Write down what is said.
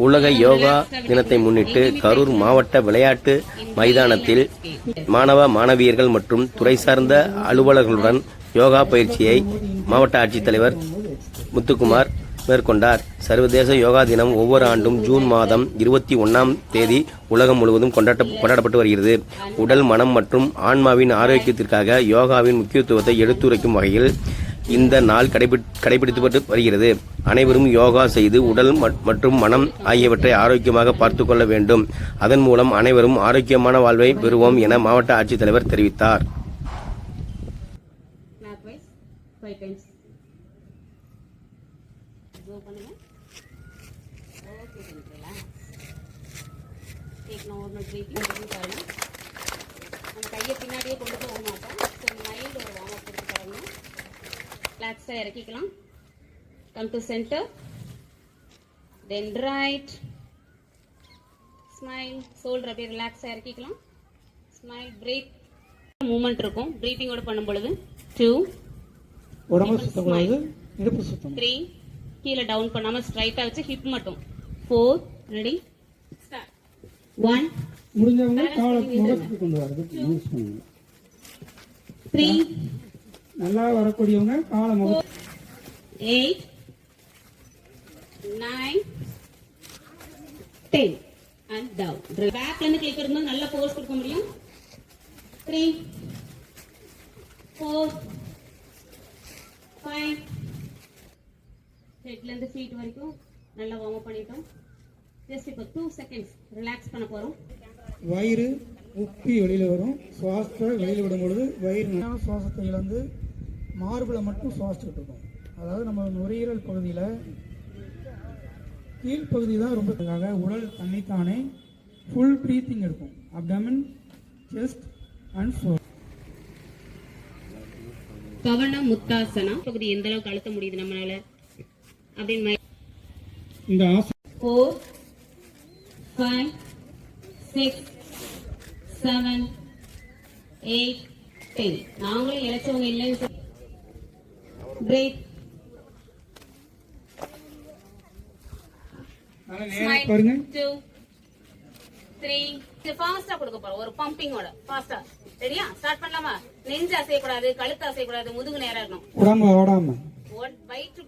உலக யோகா தினத்தை முன்னிட்டு கரூர் மாவட்ட விளையாட்டு மைதானத்தில் மாணவ மாணவியர்கள் மற்றும் துறை சார்ந்த அலுவலர்களுடன் யோகா பயிற்சியை மாவட்ட ஆட்சித்தலைவர் முத்துக்குமார் மேற்கொண்டார். சர்வதேச யோகா தினம் ஒவ்வொரு ஆண்டும் ஜூன் மாதம் 21ஆம் தேதி உலகம் முழுவதும் கொண்டாடப்பட்டு வருகிறது. உடல், மனம் மற்றும் ஆன்மாவின் ஆரோக்கியத்திற்காக யோகாவின் முக்கியத்துவத்தை எடுத்துரைக்கும் வகையில் இந்த நாள் கடைபிடிக்கப்பட்டு வருகிறது. அனைவரும் யோகா செய்து உடல் மற்றும் மனம் ஆகியவற்றை ஆரோக்கியமாக பார்த்துக் கொள்ள வேண்டும். அதன் மூலம் அனைவரும் ஆரோக்கியமான வாழ்வை பெறுவோம் என மாவட்ட ஆட்சித்தலைவர் தெரிவித்தார். Relax இறக்கிக்கலாம். Come to center. Then right. Smile. Shoulder அப்படியே relax இறக்கிக்கலாம். Smile. Breathe. Movement இருக்கும். Breathing ஓட பண்ணும் பொழுது 2. உடம்பு சுத்தக்கூடாது, இடுப்பு சுத்தம். 3. கீழே டவுன் பண்ணாம ஸ்ட்ரைட்டா வச்சு ஹிப் மட்டும். 4. ரெடி. ஸ்டார்ட். 1. முடிஞ்சவங்க காலை முகத்துக்கு கொண்டு வரது யூஸ் பண்ணுங்க. 3. நல்லா வரக்கூடியவங்க காலை முகம். 8 9 10 and down. பேக்ல இருந்து கிளிக் பண்ணும்போது நல்ல ஃபோர்ஸ் கொடுக்க முடியும். 3 4 5 ஹெட்ல இருந்து ஃபீட் வரைக்கும் நல்லா வார்ம் அப் பண்ணிட்டோம். ஜஸ்ட் இப்போ 2 செகண்ட்ஸ் ரிலாக்ஸ் பண்ண போறோம். வயிறு உப்பி வெளியில வரும். சுவாசத்தை வெளியில விடும் பொழுது வயிறு சுவாசத்தை இழந்து மார்புல மட்டும் சுவாசிச்சுட்டு இருக்கும். அதாவது நம்ம நுரையீரல் பகுதியில் கீழ்ப்பகுதி தான் ரொம்ப உடல் தன்னைத்தானே ஃபுல் ப்ரீத்திங் இருக்கும். Abdomen, chest and soul. Pavanamuktasana பகுதி எந்த அளவுக்கு அழுத்த முடியுது நம்மளால அப்படின்னு இந்த 4 5 6 7 8 10 நாங்களே இழைச்சவங்க இல்லைன்னு breathe. பாருங்க. 2 3 ஃபாஸ்டா கொடுக்க போறோம். ஒரு பம்பிங்கோட ஃபாஸ்டா. ரெடியா? ஸ்டார்ட் பண்ணலாமா? நெஞ்சு அசைய கூடாது, கழுத்து அசைய கூடாது, முதுகு நேரா இருக்கணும். உடம்பு ஓடாம வயிற்று